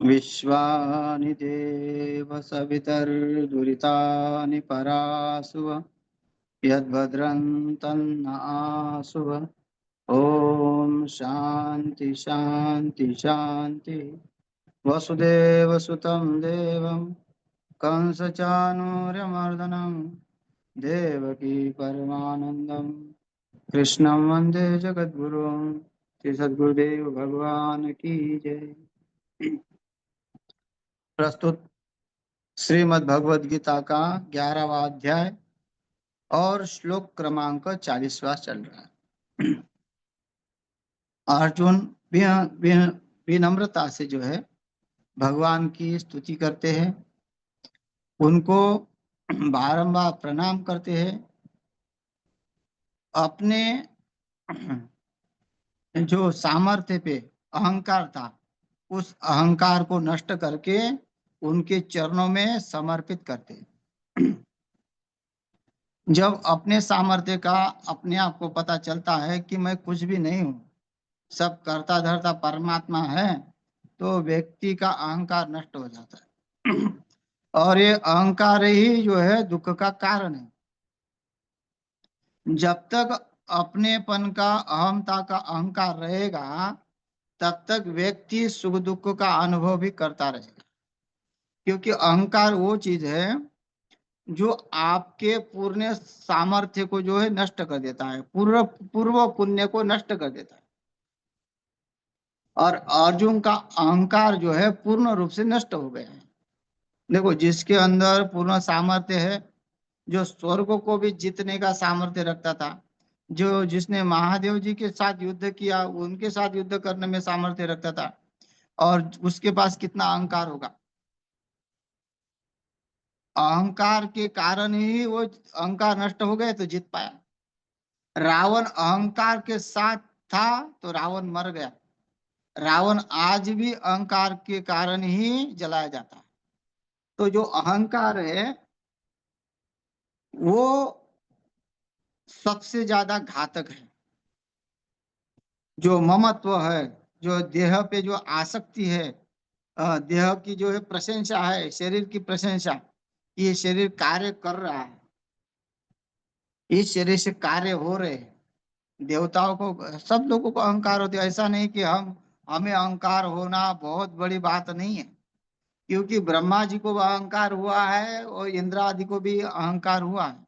विश्वानि देव सवितर्दुरितानि परासुव यद्भद्रं तन्न आसुव। ओम शांति शांति शांति। वसुदेवसुतं देवं कंसचाणूर्यमर्दनं देवकी परमानंदं कृष्णं वंदे जगद्गुरुं। श्री सद्गुरुदेव भगवान की जय। प्रस्तुत श्रीमद् भगवद गीता का 11वां अध्याय और श्लोक क्रमांक 40वां चल रहा है। अर्जुन विनम्रता से जो है भगवान की स्तुति करते हैं, उनको बारंबार प्रणाम करते हैं, अपने जो सामर्थ्य पे अहंकार था उस अहंकार को नष्ट करके उनके चरणों में समर्पित करते हैं। जब अपने सामर्थ्य का अपने आप को पता चलता है कि मैं कुछ भी नहीं हूँ, सब करता धरता परमात्मा है, तो व्यक्ति का अहंकार नष्ट हो जाता है। और ये अहंकार ही जो है दुख का कारण है। जब तक अपनेपन का अहमता का अहंकार रहेगा तब तक व्यक्ति सुख दुख का अनुभव भी करता रहेगा, क्योंकि अहंकार वो चीज है जो आपके पूर्ण सामर्थ्य को जो है नष्ट कर देता है, पूर्व पूर्व पुण्य को नष्ट कर देता है। और अर्जुन का अहंकार जो है पूर्ण रूप से नष्ट हो गया है। देखो, जिसके अंदर पूर्ण सामर्थ्य है, जो स्वर्ग को भी जीतने का सामर्थ्य रखता था, जो जिसने महादेव जी के साथ युद्ध किया, उनके साथ युद्ध करने में सामर्थ्य रखता था, और उसके पास कितना अहंकार होगा। अहंकार के कारण ही वो अहंकार नष्ट हो गए तो जीत पाया। रावण अहंकार के साथ था तो रावण मर गया। रावण आज भी अहंकार के कारण ही जलाया जाता है। तो जो अहंकार है वो सबसे ज्यादा घातक है। जो ममत्व है, जो देह पे जो आसक्ति है, देह की जो है प्रशंसा है, शरीर की प्रशंसा, ये शरीर कार्य कर रहा है, इस शरीर से कार्य हो रहे हैं। देवताओं को, सब लोगों को अहंकार होते है। ऐसा नहीं कि हमें अहंकार होना बहुत बड़ी बात नहीं है, क्योंकि ब्रह्मा जी को अहंकार हुआ है और इंद्र आदि को भी अहंकार हुआ है।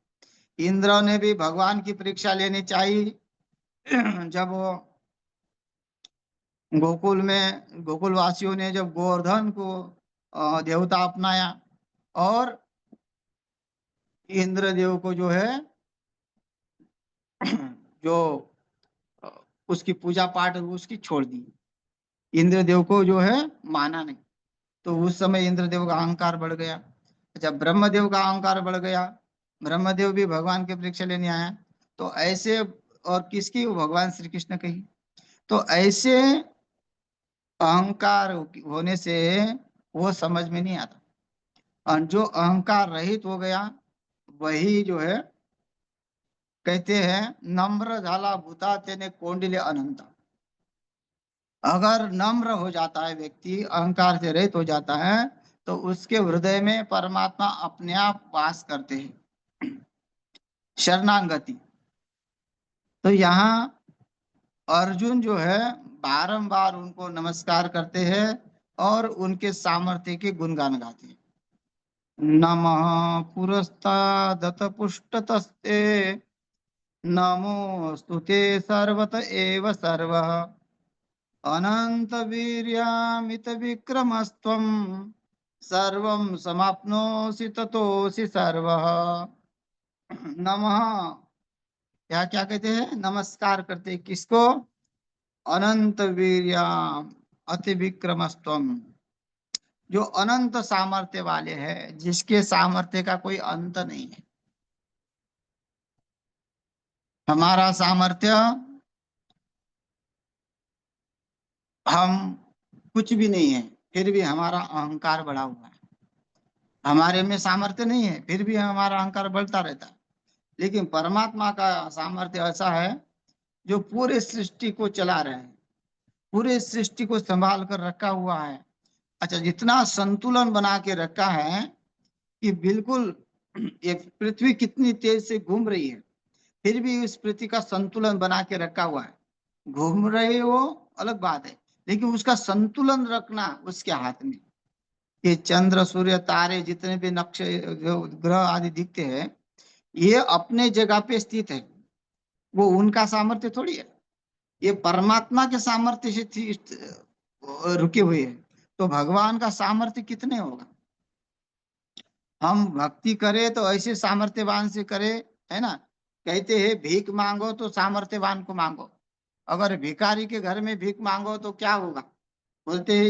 इंद्र ने भी भगवान की परीक्षा लेनी चाहिए। जब वो गोकुल वासियों ने जब गोवर्धन को देवता अपनाया और इंद्रदेव को जो है जो उसकी पूजा पाठ उसकी छोड़ दी, इंद्रदेव को जो है माना नहीं, तो उस समय इंद्रदेव का अहंकार बढ़ गया। अच्छा, ब्रह्मदेव का अहंकार बढ़ गया, ब्रह्मदेव भी भगवान की परीक्षा लेने आया। तो ऐसे, और किसकी, भगवान श्री कृष्ण की। तो ऐसे अहंकार होने से वो समझ में नहीं आता, और जो अहंकार रहित हो गया वही जो है, कहते हैं नम्र झाला भूता तेने कोंडिल्य अनंता। अगर नम्र हो जाता है व्यक्ति, अहंकार से रहित हो जाता है, तो उसके हृदय में परमात्मा अपने आप वास करते हैं। शरणागति। तो यहाँ अर्जुन जो है बारंबार उनको नमस्कार करते हैं और उनके सामर्थ्य के गुणगान गाते हैं। नमः पुरस्तादत पुष्टतस्ते नमोस्तुते सर्वत एव सर्वः अनंत वीर्यामित विक्रमस्त्वं सर्वं समाप्नोषि ततोषि सर्वः। नमः, क्या क्या कहते हैं, नमस्कार करते हैं किसको, अनंत वीर्याम अति विक्रमस्त्वं, जो अनंत सामर्थ्य वाले हैं, जिसके सामर्थ्य का कोई अंत नहीं है। हमारा सामर्थ्य, हम कुछ भी नहीं है, फिर भी हमारा अहंकार बढ़ा हुआ है। हमारे में सामर्थ्य नहीं है, फिर भी हमारा अहंकार बढ़ता रहता है। लेकिन परमात्मा का सामर्थ्य ऐसा है जो पूरे सृष्टि को चला रहे हैं, पूरे सृष्टि को संभाल कर रखा हुआ है, अच्छा, जितना संतुलन बना के रखा है कि बिल्कुल ये पृथ्वी कितनी तेज से घूम रही है, फिर भी इस पृथ्वी का संतुलन बना के रखा हुआ है। घूम रहे हो अलग बात है, लेकिन उसका संतुलन रखना उसके हाथ में। ये चंद्र सूर्य तारे जितने भी नक्शे जो ग्रह आदि दिखते हैं, ये अपने जगह पे स्थित है, वो उनका सामर्थ्य थोड़ी है, ये परमात्मा के सामर्थ्य से रुके हुए है। तो भगवान का सामर्थ्य कितने होगा? हम भक्ति करें तो ऐसे सामर्थ्यवान से करें, है ना। कहते हैं भीख मांगो तो सामर्थ्यवान को मांगो, अगर भिखारी के घर में भीख मांगो तो क्या होगा? बोलते हैं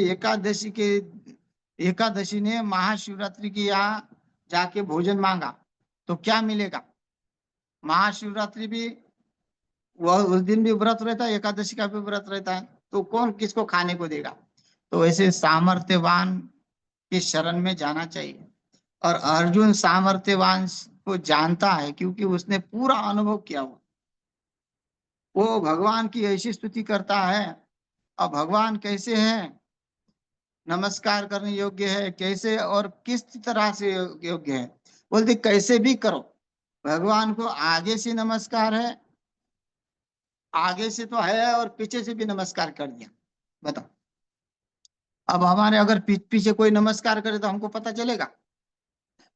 एकादशी ने महाशिवरात्रि की यहाँ जाके भोजन मांगा तो क्या मिलेगा? महाशिवरात्रि भी वह उस दिन भी व्रत रहता है, एकादशी का भी व्रत रहता है, तो कौन किसको खाने को देगा? तो ऐसे सामर्थ्यवान की शरण में जाना चाहिए। और अर्जुन सामर्थ्यवान को जानता है क्योंकि उसने पूरा अनुभव किया हुआ। वो भगवान की ऐसी स्तुति करता है। और भगवान कैसे है, नमस्कार करने योग्य है कैसे और किस तरह से योग्य है? बोलते कैसे भी करो, भगवान को आगे से नमस्कार है, आगे से तो है और पीछे से भी नमस्कार कर दिया। बताओ, अब हमारे अगर पीछे कोई नमस्कार करे तो हमको पता चलेगा,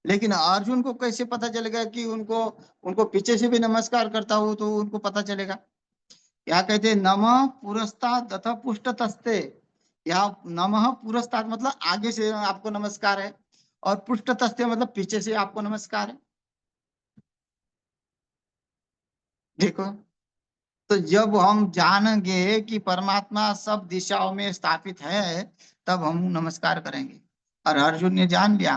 लेकिन अर्जुन को कैसे पता चलेगा कि उनको उनको पीछे से भी नमस्कार करता हो तो उनको पता चलेगा? क्या कहते हैं, नमः पुरस्ताद तथा पृष्ठतस्ते। या नमः पुरस्ताद मतलब आगे से आपको नमस्कार है, और पृष्ठतस्ते मतलब पीछे से आपको नमस्कार है। देखो, तो जब हम जानेंगे कि परमात्मा सब दिशाओं में स्थापित है, तब हम नमस्कार करेंगे। और अर्जुन ने जान लिया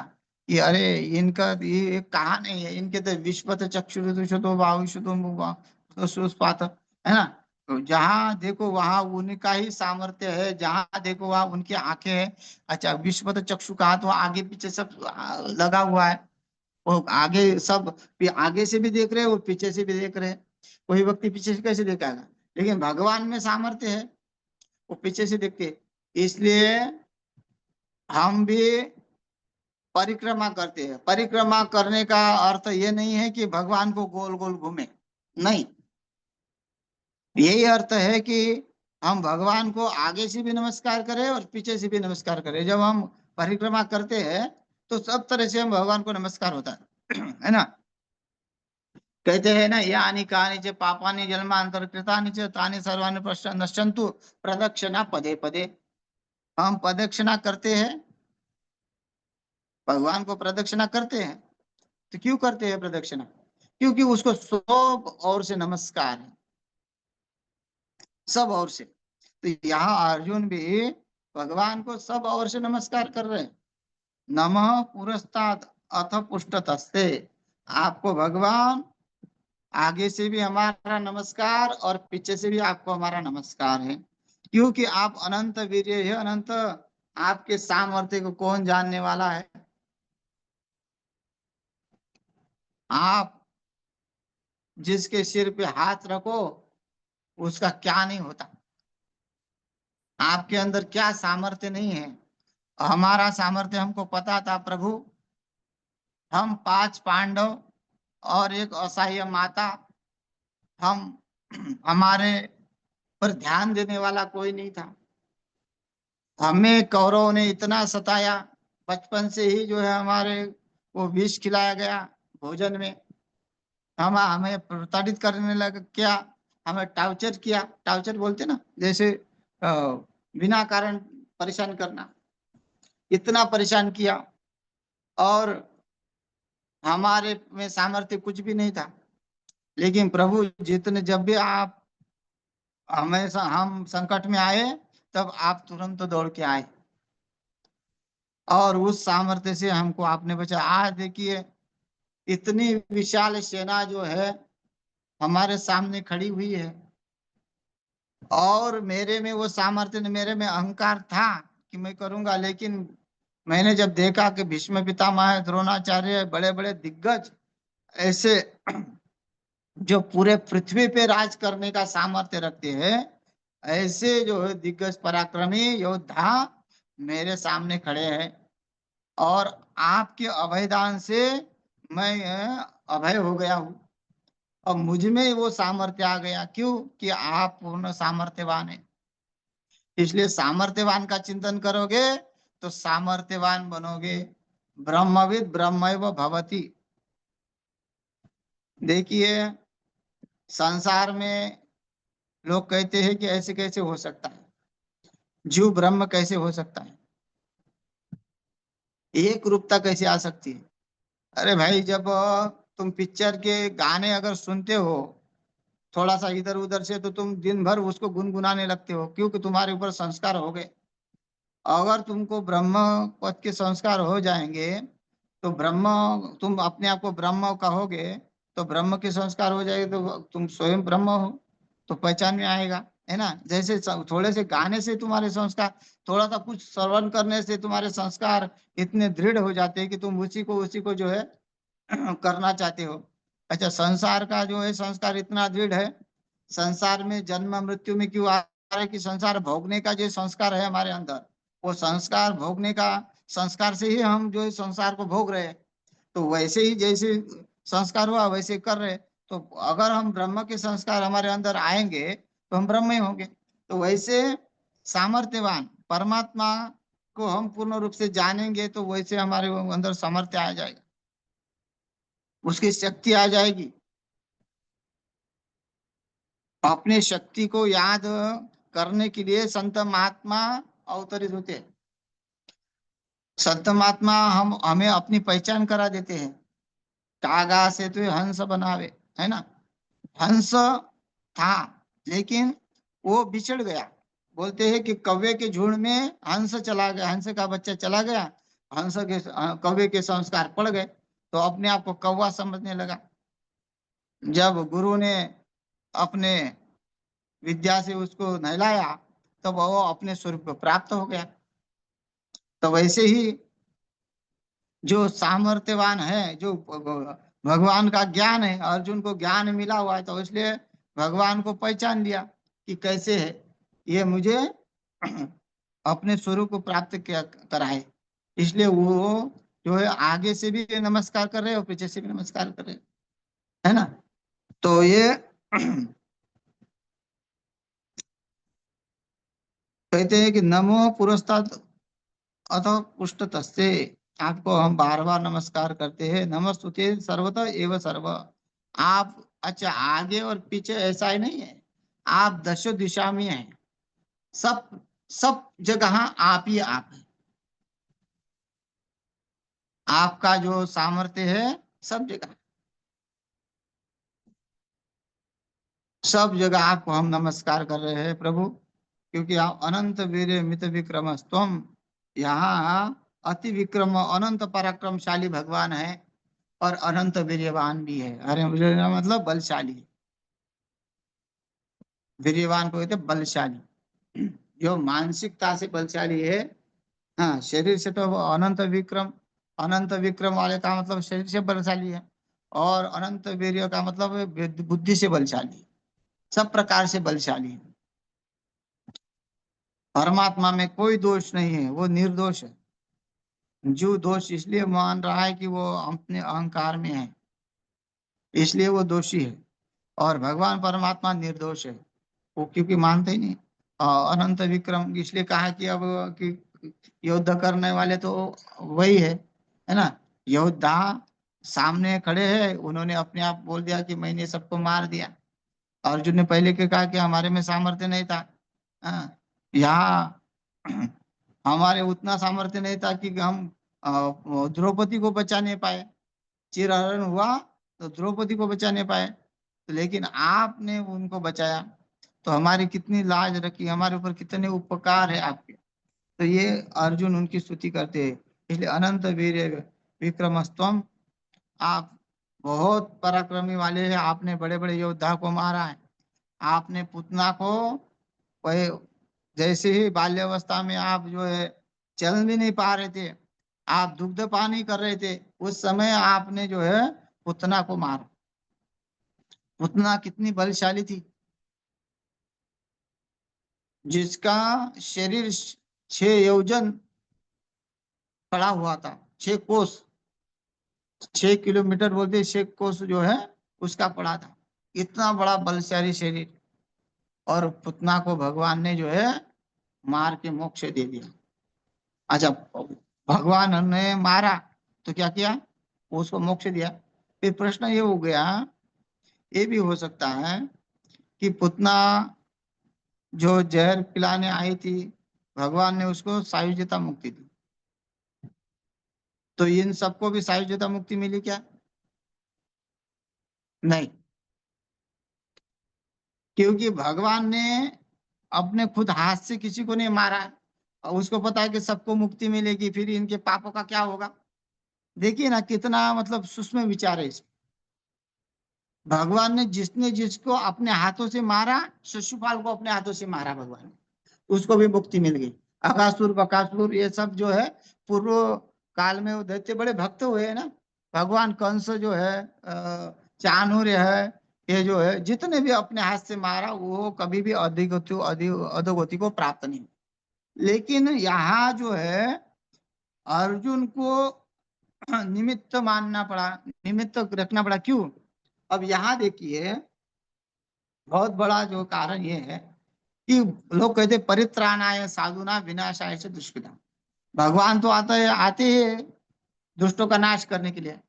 कि अरे इनका ये कहा नहीं है, इनके तो विश्वत चक्षुरुषतो बाहुषतो सुष्पात, है ना। तो जहाँ देखो वहां उनका ही सामर्थ्य है, जहाँ देखो वहां उनकी आंखें हैं। अच्छा, विश्वत चक्षु कहा तो आगे पीछे सब लगा हुआ है, वो आगे सब आगे से भी देख रहे हैं और पीछे से भी देख रहे हैं। कोई व्यक्ति पीछे से कैसे देखेगा? लेकिन भगवान में सामर्थ्य है, वो पीछे से देखते हैं। इसलिए हम भी परिक्रमा करते हैं। परिक्रमा करने का अर्थ ये नहीं है कि भगवान को गोल गोल घूमे, नहीं। यही अर्थ है कि हम भगवान को आगे से भी नमस्कार करें और पीछे से भी नमस्कार करें। जब हम परिक्रमा करते हैं तो सब तरह से हम भगवान को नमस्कार होता है ना। कहते हैं ना, यानी कानि च पापानि जन्मांतर कृतानि च तानि सर्वाणि नश्यन्तु प्रदक्षिणा पदे पदे। हम प्रदक्षिणा करते हैं, भगवान को प्रदक्षिणा करते हैं। तो क्यों करते हैं प्रदक्षिणा? क्योंकि उसको सब ओर से नमस्कार है, सब ओर से। तो यहाँ अर्जुन भी भगवान को सब ओर से नमस्कार कर रहे हैं। नमः पुरस्ताद अथ पुष्टतस्ते। आपको भगवान आगे से भी हमारा नमस्कार और पीछे से भी आपको हमारा नमस्कार है, क्योंकि आप अनंत वीर्य है अनंत। आपके सामर्थ्य को कौन जानने वाला है? आप जिसके सिर पे हाथ रखो उसका क्या नहीं होता, आपके अंदर क्या सामर्थ्य नहीं है। हमारा सामर्थ्य हमको पता था प्रभु। हम 5 पांडव और एक असहाय माता, हम हमारे पर ध्यान देने वाला कोई नहीं था। हमें कौरवों ने इतना सताया, बचपन से ही जो है हमारे वो विष खिलाया गया भोजन में। हम हमें प्रताड़ित करने लग क्या, हमें टार्चर किया। टार्चर बोलते ना, जैसे बिना कारण परेशान करना, इतना परेशान किया। और हमारे में सामर्थ्य कुछ भी नहीं था। लेकिन प्रभु जितने जब भी आप हमेशा हम संकट में आए, तब आप तुरंत दौड़ के आए और उस सामर्थ्य से हमको आपने बचाया। आज देखिए इतनी विशाल सेना जो है हमारे सामने खड़ी हुई है, और मेरे में वो सामर्थ्य नहीं, मेरे में अहंकार था कि मैं करूंगा। लेकिन मैंने जब देखा कि भीष्म पितामह, द्रोणाचार्य, बड़े बड़े दिग्गज ऐसे जो पूरे पृथ्वी पे राज करने का सामर्थ्य रखते हैं, ऐसे जो है दिग्गज पराक्रमी योद्धा मेरे सामने खड़े हैं और आपके अभयदान से मैं अभय हो गया हूँ। और मुझ में वो सामर्थ्य आ गया, क्यों? कि आप पूर्ण सामर्थ्यवान है। इसलिए सामर्थ्यवान का चिंतन करोगे तो सामर्थ्यवान बनोगे। ब्रह्मविद ब्रह्मैव भवति। देखिए, संसार में लोग कहते हैं कि ऐसे कैसे हो सकता है, जीव ब्रह्म कैसे हो सकता है, एक रूपता कैसे आ सकती है। अरे भाई, जब तुम पिक्चर के गाने अगर सुनते हो थोड़ा सा इधर उधर से, तो तुम दिन भर उसको गुनगुनाने लगते हो, क्योंकि तुम्हारे ऊपर संस्कार हो गए। अगर तुमको ब्रह्म पद के संस्कार हो जाएंगे तो ब्रह्म, तुम अपने आप को ब्रह्म कहोगे, तो ब्रह्म के संस्कार हो जाएंगे तो तुम स्वयं ब्रह्म हो, तो पहचान में आएगा। है ना? जैसे थोड़े से गाने से तुम्हारे संस्कार, थोड़ा सा कुछ श्रवण करने से तुम्हारे संस्कार इतने दृढ़ हो जाते हैं कि तुम उसी को जो है करना चाहते हो। अच्छा, संसार का जो है संस्कार इतना दृढ़ है, संसार में जन्म मृत्यु में क्यों आ रहा है? कि संसार भोगने का जो संस्कार है हमारे अंदर, वो संस्कार भोगने का संस्कार से ही हम जो है संसार को भोग रहे हैं। तो वैसे ही जैसे संस्कार हुआ वैसे कर रहे। तो अगर हम ब्रह्म के संस्कार हमारे अंदर आएंगे तो हम ब्रह्म ही होंगे। तो वैसे सामर्थ्यवान परमात्मा को हम पूर्ण रूप से जानेंगे तो वैसे हमारे अंदर सामर्थ्य आ जाएगा, उसकी शक्ति आ जाएगी। अपने शक्ति को याद करने के लिए संत महात्मा अवतरित होते हैं। संत महात्मा हम हमें अपनी पहचान करा देते हैं। कागा से तो हंस बनावे, है ना? हंस था, लेकिन वो बिछड़ गया। बोलते हैं कि कौवे के झुंड में हंस चला गया, हंस का बच्चा चला गया, हंस के कौवे के संस्कार पड़ गए, तो अपने आप को कौवा समझने लगा। जब गुरु ने अपने विद्या से उसको नहलाया तो वो अपने स्वरूप को प्राप्त हो गया। तो वैसे ही जो सामर्थ्यवान है, जो भगवान का ज्ञान है, अर्जुन को ज्ञान मिला हुआ है, तो इसलिए भगवान को पहचान लिया कि कैसे है ये, मुझे अपने स्वरूप को प्राप्त किया कराए। इसलिए वो जो है आगे से भी नमस्कार कर रहे हैं और पीछे से भी नमस्कार कर रहे हैं। है ना? तो ये कहते हैं कि नमो पुरस्ताद अतः पृष्ठतस्ते। आपको हम बार बार नमस्कार करते हैं। नमस्तुते सर्वतः एवं सर्व। आप, अच्छा, आगे और पीछे ऐसा ही नहीं है, आप दशो दिशा में हैं। सब सब जगह आप ही आप है। आपका जो सामर्थ्य है सब जगह, सब जगह आपको हम नमस्कार कर रहे हैं प्रभु, क्योंकि आप अनंत वीर मित विक्रम स्तम, यहाँ अति विक्रम अनंत पराक्रमशाली भगवान है और अनंत वीर्यवान भी है। अरे वीर्यवान मतलब बलशाली। वीर्यवान को कहते हैं बलशाली, जो मानसिकता से बलशाली है। हाँ, शरीर से तो वो अनंत विक्रम, अनंत विक्रम वाले का मतलब शरीर से बलशाली है, और अनंत वीर्य का मतलब बुद्धि से बलशाली है, सब प्रकार से बलशाली है। परमात्मा में कोई दोष नहीं है, वो निर्दोष है। जो दोष इसलिए मान रहा है कि वो अपने अहंकार में है, इसलिए वो दोषी है। और भगवान परमात्मा निर्दोष है, वो क्योंकि मानते ही नहीं। अनंत विक्रम इसलिए कहा कि अब कि युद्ध करने वाले तो वही है ना? योद्धा सामने खड़े हैं, उन्होंने अपने आप बोल दिया कि मैंने सबको मार दिया। अर्जुन ने पहले के कहा कि हमारे में सामर्थ्य नहीं था। हाँ, यहाँ हमारे उतना सामर्थ्य नहीं था कि हम द्रौपदी को बचा नहीं पाए। चिरहरण हुआ तो द्रौपदी को बचा नहीं पाए, तो लेकिन आपने उनको बचाया, तो हमारी कितनी लाज रखी, हमारे ऊपर कितने उपकार है आपके। तो ये अर्जुन उनकी स्तुति करते हैं। इसलिए अनंत वीर विक्रमस्तम, आप बहुत पराक्रमी वाले हैं, आपने बड़े बड़े योद्धा को मारा है। आपने पुतना को वही, जैसे ही बाल्यावस्था में आप जो है चल भी नहीं पा रहे थे, आप दुग्ध पान ही कर रहे थे, उस समय आपने जो है पुतना को मारा। पुतना कितनी बलशाली थी, जिसका शरीर 6 योजन खड़ा हुआ था, 6 कोस, 6 किलोमीटर बोलते, 6 कोस जो है उसका पड़ा था। इतना बड़ा बलशाली शरीर, और पुतना को भगवान ने जो है मार के मोक्ष दे दिया। अच्छा, भगवान ने मारा तो क्या किया, उसको मोक्ष दिया। फिर प्रश्न ये हो गया, ये भी हो सकता है कि पुतना जो जहर पिलाने आई थी, भगवान ने उसको सायुज्यता मुक्ति दी, तो इन सबको भी सायुज्यता मुक्ति मिली क्या? नहीं, क्योंकि भगवान ने अपने खुद हाथ से किसी को नहीं मारा है, और उसको पता है कि सबको मुक्ति मिलेगी, फिर इनके पापों का क्या होगा। देखिए ना, कितना मतलब सूक्ष्म विचार है इसमें। भगवान ने जिसने जिसको अपने हाथों से मारा, शिशुपाल को अपने हाथों से मारा भगवान ने, उसको भी मुक्ति मिल गई। अकासुर बकासुर ये सब जो है पूर्व काल में वो दैत्य बड़े भक्त हुए हैं ना। भगवान कंस जो है, चाणूर्य है, ये जो है जितने भी अपने हाथ से मारा, वो कभी भी अधोगति को प्राप्त नहीं। लेकिन यहाँ जो है अर्जुन को निमित्त मानना पड़ा, निमित्त रखना पड़ा। क्यों? अब यहाँ देखिए, बहुत बड़ा जो कारण ये है कि लोग कहते परित्राणाय साधुना विनाशाय से दुष्कृता। भगवान तो आते हैं दुष्टों का नाश करने के लिए।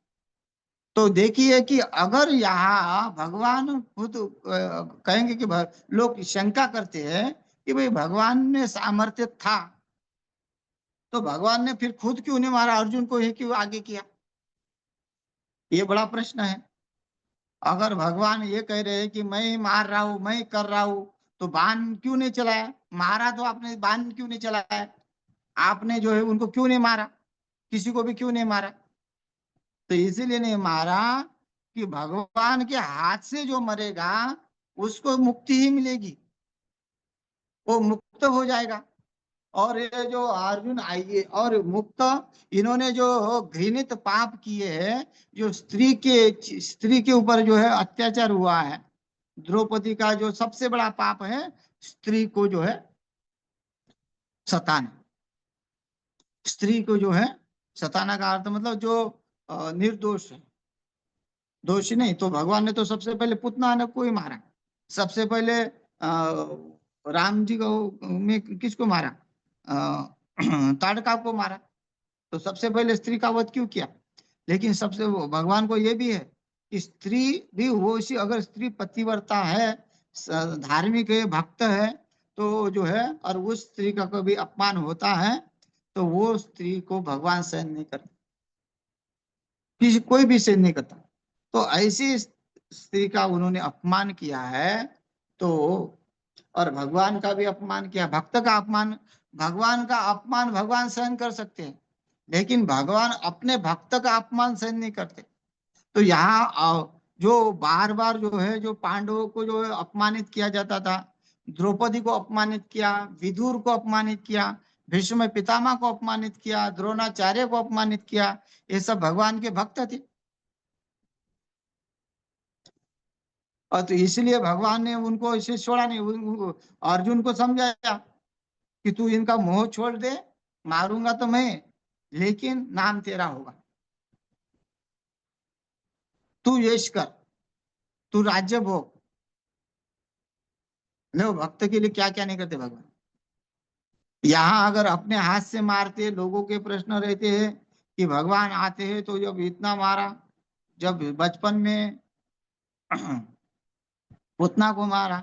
तो देखिए कि अगर यहाँ भगवान खुद कहेंगे कि लोग शंका करते हैं कि भाई भगवान में सामर्थ्य था, तो भगवान ने फिर खुद क्यों नहीं मारा, अर्जुन को ही क्यों आगे किया? ये बड़ा प्रश्न है। अगर भगवान ये कह रहे हैं कि मैं ही मार रहा हूं, मैं ही कर रहा हूं, तो बाण क्यों नहीं चलाया? मारा तो आपने, बाण क्यों नहीं चलाया? आपने जो है उनको क्यों नहीं मारा, किसी को भी क्यों नहीं मारा? तो इसीलिए नहीं मारा कि भगवान के हाथ से जो मरेगा उसको मुक्ति ही मिलेगी, वो मुक्त हो जाएगा। और ये जो अर्जुन आइए और मुक्त, इन्होंने जो घृणित पाप किए हैं, जो स्त्री के ऊपर जो है अत्याचार हुआ है, द्रौपदी का जो सबसे बड़ा पाप है, स्त्री को जो है सताना। स्त्री को जो है सताना का अर्थ मतलब जो निर्दोष है, दोषी नहीं। तो भगवान ने तो सबसे पहले पुतना ने को ही मारा। सबसे पहले राम जी को में किसको मारा? ताड़का को मारा। तो सबसे पहले स्त्री का वध क्यों किया? लेकिन सबसे भगवान को ये भी है कि स्त्री भी वो सी, अगर स्त्री पतिव्रता है, धार्मिक है, भक्त है, तो जो है, और उस स्त्री का कभी अपमान होता है तो वो स्त्री को भगवान सहन नहीं करता, किसी कोई भी सहन नहीं करता। तो ऐसी स्त्री का उन्होंने अपमान किया है, तो और भगवान का भी अपमान किया, भक्त का अपमान। भगवान का अपमान भगवान सहन कर सकते हैं, लेकिन भगवान अपने भक्त का अपमान सहन नहीं करते। तो यहाँ जो बार बार जो है, जो पांडवों को जो है अपमानित किया जाता था, द्रौपदी को अपमानित किया, विदुर को अपमानित किया, भीष्म पितामह को अपमानित किया, द्रोणाचार्य को अपमानित किया, ये सब भगवान के भक्त थे। और तो इसलिए भगवान ने उनको इसे छोड़ा नहीं, अर्जुन को समझाया कि तू इनका मोह छोड़ दे, मारूंगा तो मैं, लेकिन नाम तेरा होगा, तू यश कर, तू राज्य भोग। लो, भक्त के लिए क्या क्या नहीं करते भगवान। यहाँ अगर अपने हाथ से मारते, लोगों के प्रश्न रहते हैं कि भगवान आते हैं तो जब इतना मारा, जब बचपन में पुतना को मारा,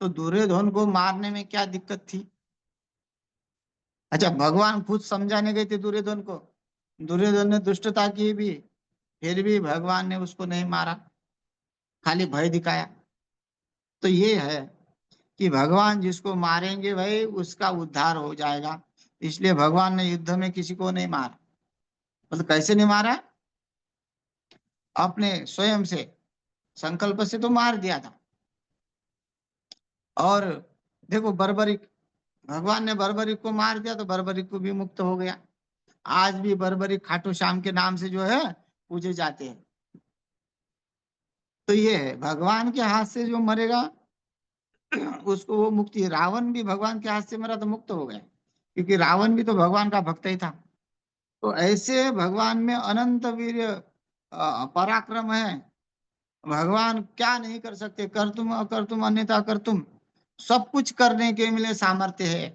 तो दुर्योधन को मारने में क्या दिक्कत थी? अच्छा, भगवान खुद समझाने गए थे दुर्योधन को, दुर्योधन ने दुष्टता की भी, फिर भी भगवान ने उसको नहीं मारा, खाली भय दिखाया। तो ये है कि भगवान जिसको मारेंगे भाई उसका उद्धार हो जाएगा। इसलिए भगवान ने युद्ध में किसी को नहीं मारा। मतलब कैसे नहीं मारा? अपने स्वयं से संकल्प से तो मार दिया था। और देखो, बर्बरिक, भगवान ने बर्बरिक को मार दिया तो बर्बरिक को भी मुक्त हो गया। आज भी बर्बरिक खाटू श्याम के नाम से जो है पूजे जाते हैं। तो ये है, भगवान के हाथ से जो मरेगा उसको वो मुक्ति। रावण भी भगवान के हाथ से मरा तो मुक्त हो गया, क्योंकि रावण भी तो भगवान का भक्त ही था। तो ऐसे भगवान में अनंत वीर्य पराक्रम है। भगवान क्या नहीं कर सकते, कर तुम अकर तुम अन्यथा कर तुम, सब कुछ करने के लिए सामर्थ्य है।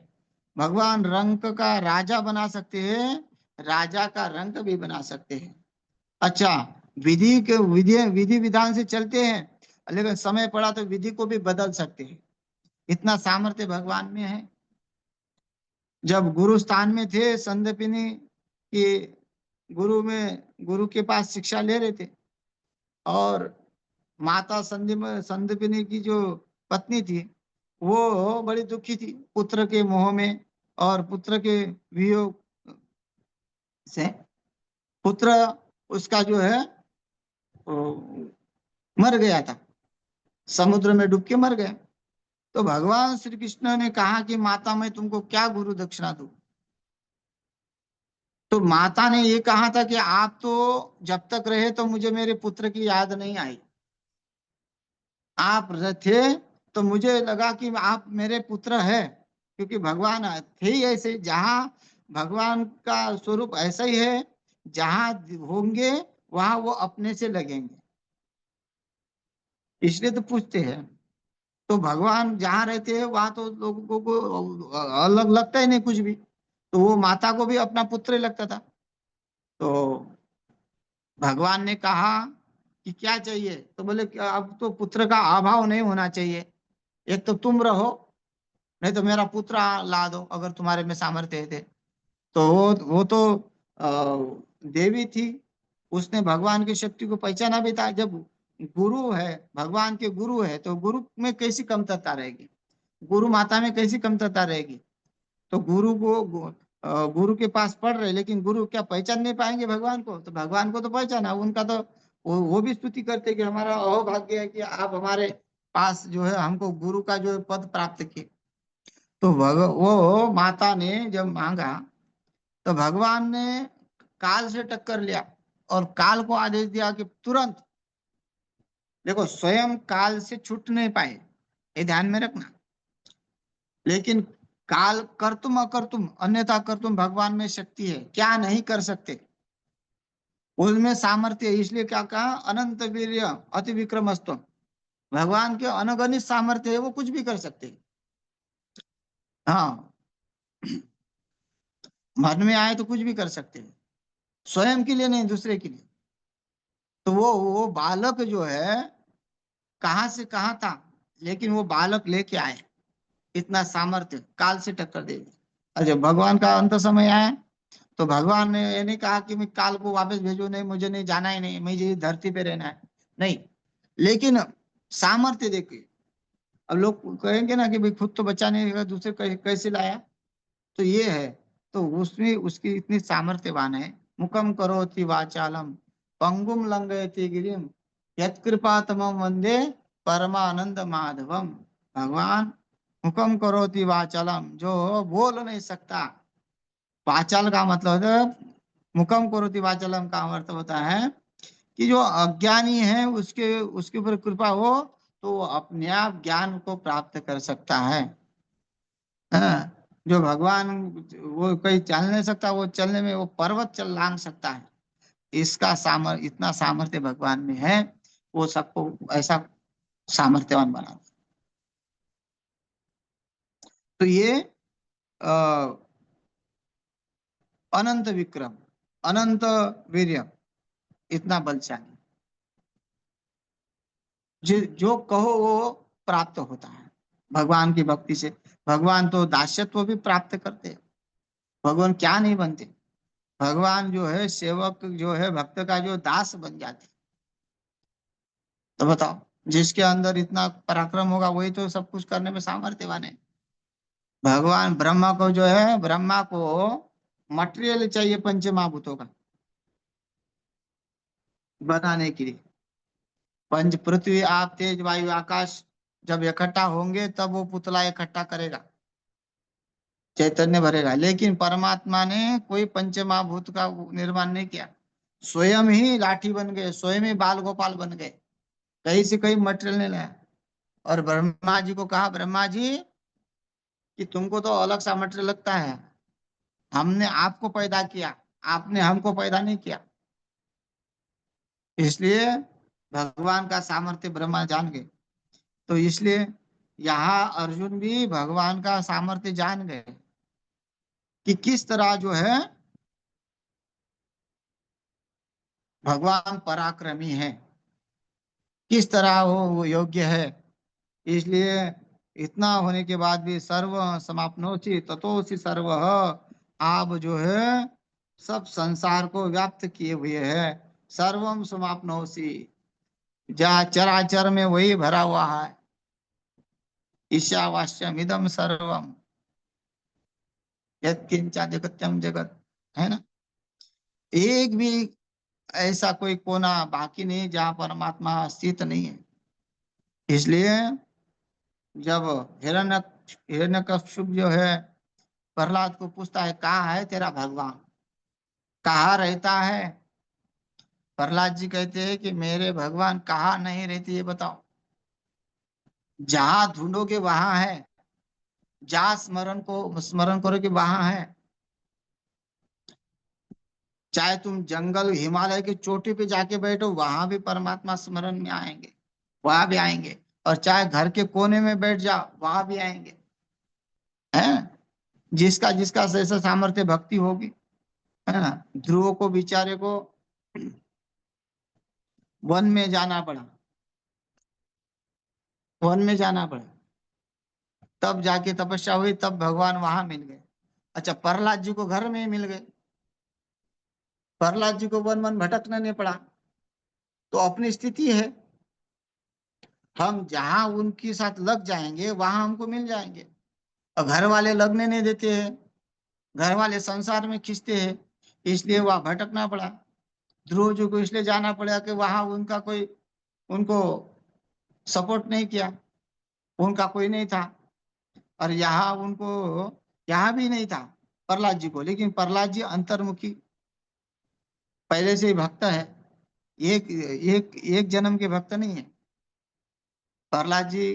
भगवान रंक का राजा बना सकते हैं, राजा का रंक भी बना सकते हैं। अच्छा, विधि विधान से चलते हैं, लेकिन समय पड़ा तो विधि को भी बदल सकते हैं। इतना सामर्थ्य भगवान में है। जब गुरु स्थान में थे संदीपनी के गुरु के पास शिक्षा ले रहे थे, और माता संदीपनी की जो पत्नी थी वो बड़ी दुखी थी पुत्र के मोह में और पुत्र के वियोग से। पुत्र उसका जो है मर गया था, समुद्र में डूब के मर गया। तो भगवान श्री कृष्ण ने कहा कि माता मैं तुमको क्या गुरु दक्षिणा दूं। तो माता ने ये कहा था कि आप तो जब तक रहे तो मुझे मेरे पुत्र की याद नहीं आई, आप थे तो मुझे लगा कि आप मेरे पुत्र है, क्योंकि भगवान थे ही ऐसे, जहाँ भगवान का स्वरूप ऐसा ही है, जहाँ होंगे वहां वो अपने से लगेंगे, इसलिए तो पूछते हैं। तो भगवान जहाँ रहते हैं वहां तो लोगों को अलग लगता ही नहीं कुछ भी, तो वो माता को भी अपना पुत्र ही लगता था। तो भगवान ने कहा कि क्या चाहिए, तो बोले कि अब तो पुत्र का अभाव नहीं होना चाहिए, एक तो तुम रहो, नहीं तो मेरा पुत्र ला दो अगर तुम्हारे में सामर्थ्य थे। तो वो तो देवी थी, उसने भगवान की शक्ति को पहचाना भी था। जब गुरु है, भगवान के गुरु है, तो गुरु में कैसी कमतरता रहेगी, गुरु माता में कैसी कमतरता रहेगी। तो गुरु के पास पढ़ रहे, लेकिन गुरु क्या पहचान नहीं पाएंगे भगवान को, तो भगवान को तो पहचाना उनका। तो वो भी स्तुति करते कि हमारा अहोभाग्य है कि आप हमारे पास जो है हमको गुरु का जो है पद प्राप्त किए। तो वो माता ने जब मांगा तो भगवान ने काल से टक्कर लिया और काल को आदेश दिया कि तुरंत, देखो स्वयं काल से छूट नहीं पाए, ये ध्यान में रखना, लेकिन काल कर तुम अकर तुम अन्यथा कर तुम भगवान में शक्ति है, क्या नहीं कर सकते, उसमें सामर्थ्य है। इसलिए क्या कहा, अनंत वीर्य अति विक्रमस्तु, भगवान के अनगणित सामर्थ्य है, वो कुछ भी कर सकते हैं। हाँ, मन में आए तो कुछ भी कर सकते हैं, स्वयं के लिए नहीं, दूसरे के लिए। तो वो बालक जो है कहाँ से कहाँ था, लेकिन वो बालक लेके आए इतना सामर्थ्य, काल से टक्कर दे दी। और जब भगवान का अंत समय आया तो भगवान ने ये नहीं कहा कि मैं काल को वापस भेजो, नहीं मुझे नहीं जाना ही नहीं, मुझे धरती पे रहना है, नहीं, लेकिन सामर्थ्य देखे। अब लोग कहेंगे ना कि भाई खुद तो बचा नहीं रहेगा, दूसरे कैसे लाया, तो ये है। तो उसमें उसकी इतनी सामर्थ्यवान है। मुखम करोति वाचालम पंगुम लंघयति गिरिम यत्कृपा तमम वंदे परमानंद माधवम। भगवान मुखम करोति वाचालम, जो बोल नहीं सकता, वाचाल का मतलब है, मुखम करोति वाचालम का अर्थ होता है कि जो अज्ञानी है उसके उसके ऊपर कृपा हो तो वो अपने आप ज्ञान को प्राप्त कर सकता है। हाँ, जो भगवान वो कहीं चल नहीं सकता, वो चलने में वो पर्वत चल लांग सकता है, इसका इतना सामर्थ्य भगवान में है, वो सबको ऐसा सामर्थ्यवान बना दे। तो ये अनंत विक्रम, अनंत वीर्य, इतना बलशाली, जो कहो वो प्राप्त होता है भगवान की भक्ति से। भगवान तो दास्यत्व भी प्राप्त करते हैं, भगवान क्या नहीं बनते, भगवान जो है सेवक जो है भक्त का जो दास बन जाते। तो बताओ, जिसके अंदर इतना पराक्रम होगा वही तो सब कुछ करने में सामर्थ्यवान है। भगवान ब्रह्मा को जो है, ब्रह्मा को मटेरियल चाहिए पंच महाभूतों का बनाने के लिए। पंच पृथ्वी आप तेज वायु आकाश जब इकट्ठा होंगे तब वो पुतला इकट्ठा करेगा, चैतन्य भरेगा। लेकिन परमात्मा ने कोई पंच महाभूत का निर्माण नहीं किया, स्वयं ही लाठी बन गए, स्वयं ही बाल गोपाल बन गए, कहीं से कहीं मटेरियल नहीं लाया। और ब्रह्मा जी को कहा, ब्रह्मा जी कि तुमको तो अलग सा मटेरियल लगता है, हमने आपको पैदा किया, आपने हमको पैदा नहीं किया। इसलिए भगवान का सामर्थ्य ब्रह्मा जान गए। तो इसलिए यहाँ अर्जुन भी भगवान का सामर्थ्य जान गए कि किस तरह जो है भगवान पराक्रमी है, किस तरह वो योग्य है। इसलिए इतना होने के बाद भी सर्व समाप्नोति ततोसि सर्व, आप जो है सब संसार को व्याप्त किए हुए है। सर्वम समाप्नोसि, जहाँ चराचर में वही भरा हुआ है। ईशावास्यम इदम सर्वम यत्किंचा जगत्यम जगत, है ना। एक भी ऐसा कोई कोना बाकी नहीं जहाँ परमात्मा स्थित नहीं है। इसलिए जब हिरण्य हिरण्यकश्यप जो है प्रहलाद को पूछता है कहाँ है तेरा भगवान, कहाँ रहता है। प्रहलाद जी कहते हैं कि मेरे भगवान कहाँ नहीं रहते ये बताओ। जहां ढूंढोगे वहां है, जहां स्मरण करोगे वहां है। चाहे तुम जंगल हिमालय की चोटी पे जाके बैठो वहां भी परमात्मा स्मरण में आएंगे, वहां भी आएंगे। और चाहे घर के कोने में बैठ जाओ वहां भी आएंगे, है। जिसका जिसका जैसा सामर्थ्य भक्ति होगी, है ना। ध्रुव को बेचारे को वन में जाना पड़ा, वन में जाना पड़ा, तब जाके तपस्या हुई, तब भगवान वहां मिल गए। अच्छा, प्रहलाद जी को घर में ही मिल गए, प्रहलाद जी को वन वन भटकना नहीं पड़ा। तो अपनी स्थिति है, हम जहां उनके साथ लग जाएंगे वहां हमको मिल जाएंगे। और घर वाले लगने नहीं देते हैं, घर वाले संसार में खींचते हैं, इसलिए वहां भटकना पड़ा। ध्रुव जी को इसलिए जाना पड़ा कि वहां उनका कोई उनको सपोर्ट नहीं किया, उनका कोई नहीं था। और यहाँ उनको यहाँ भी नहीं था प्रहलाद जी को, लेकिन प्रहलाद जी अंतर्मुखी पहले से ही भक्त है। एक एक एक जन्म के भक्त नहीं है प्रहलाद जी,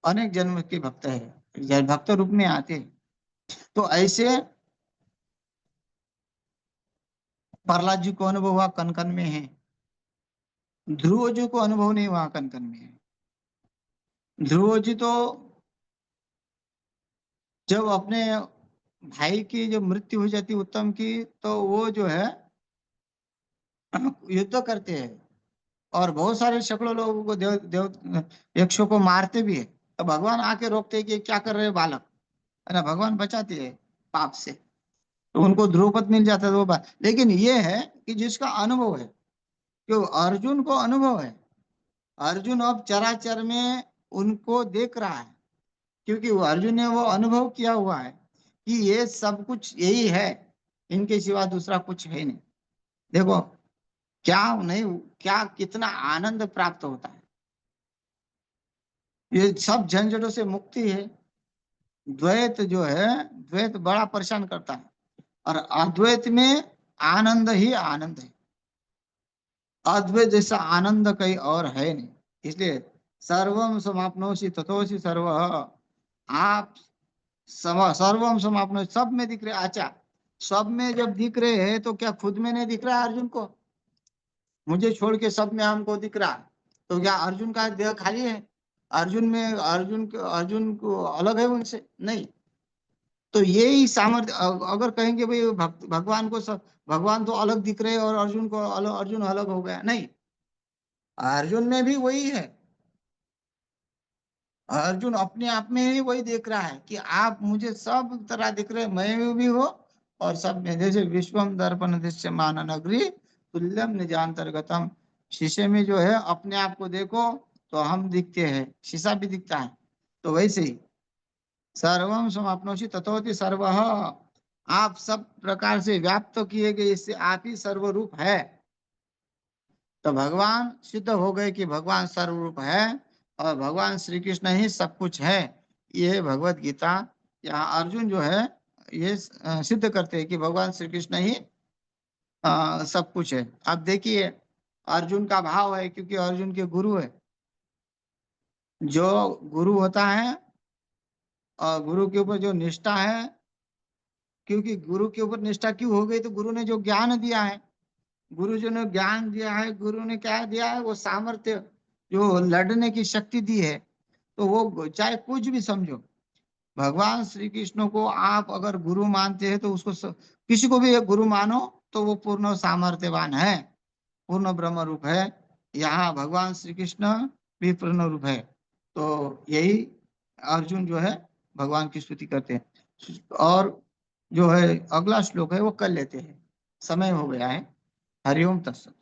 अनेक जन्म के भक्त है, जब भक्त रूप में आते हैं। तो ऐसे प्रहलाद जी को अनुभव हुआ कन कन में है, ध्रुव जी को अनुभव नहीं हुआ कन कन में है। ध्रुव जी तो जब अपने भाई की जब मृत्यु हो जाती उत्तम की, तो वो जो है युद्ध करते हैं और बहुत सारे सैकड़ों लोगों को देव देव यक्षों को मारते भी है। तो भगवान आके रोकते हैं कि क्या कर रहे हैं बालक, है ना। भगवान बचाते हैं पाप से, तो उनको ध्रुवपद मिल जाता है वो बात। लेकिन ये है कि जिसका अनुभव है, क्यों अर्जुन को अनुभव है, अर्जुन अब चराचर में उनको देख रहा है, क्योंकि वो अर्जुन ने वो अनुभव किया हुआ है कि ये सब कुछ यही है, इनके सिवा दूसरा कुछ है नहीं। देखो क्या नहीं, क्या कितना आनंद प्राप्त होता है। ये सब झंझटों से मुक्ति है। द्वैत जो है, द्वैत बड़ा परेशान करता है, और अद्वैत में आनंद ही आनंद है। अद्वैत जैसा आनंद कहीं और है नहीं। इसलिए सर्वम समाप्नोषि तथोषि सर्व, आप सर्वम समाप्नोषि, सब में दिख रहे। अच्छा, सब में जब दिख रहे हैं तो क्या खुद में नहीं दिख रहा है अर्जुन को? मुझे छोड़ के सब में हमको दिख रहा है, तो क्या अर्जुन का देह खाली है? अर्जुन में अर्जुन को अलग है उनसे? नहीं। तो यही सामर्थ्य, अगर कहेंगे भाई भगवान को सब, भगवान तो अलग दिख रहे हैं और अर्जुन को अलग, अर्जुन अलग हो गया, नहीं। अर्जुन में भी वही है। अर्जुन अपने आप में ही वही देख रहा है कि आप मुझे सब तरह दिख रहे हैं, मैं भी हो और सब में। जैसे विश्वम दर्पण दृश्यमान नगरी तुल्यम निजांतर्गतम, शीशे में जो है अपने आप को देखो तो हम दिखते हैं, शीशा भी दिखता है। तो वैसे ही सर्वम समाप्नोषि तथोति सर्व, आप सब प्रकार से व्याप्त किए गए, इससे आप ही सर्वरूप है। तो भगवान सिद्ध हो गए कि भगवान सर्वरूप है और भगवान श्री कृष्ण ही सब कुछ है। ये भगवत गीता यहाँ अर्जुन जो है ये सिद्ध करते हैं कि भगवान श्री कृष्ण ही सब कुछ है। अब देखिए अर्जुन का भाव है, क्योंकि अर्जुन के गुरु है। जो गुरु होता है और गुरु के ऊपर जो निष्ठा है, क्योंकि गुरु के ऊपर निष्ठा क्यों हो गई? तो गुरु ने जो ज्ञान दिया है, गुरु जी ने ज्ञान दिया है, गुरु ने क्या दिया है? वो सामर्थ्य, जो लड़ने की शक्ति दी है। तो वो चाहे कुछ भी समझो, भगवान श्री कृष्ण को आप अगर गुरु मानते हैं तो उसको किसी को भी एक गुरु मानो तो वो पूर्ण सामर्थ्यवान है, पूर्ण ब्रह्म रूप है। यहाँ भगवान श्री कृष्ण भी पूर्ण रूप है। तो यही अर्जुन जो है भगवान की स्तुति करते हैं। और जो है अगला श्लोक है वो कर लेते हैं, समय हो गया है। हरिओम तत्सत।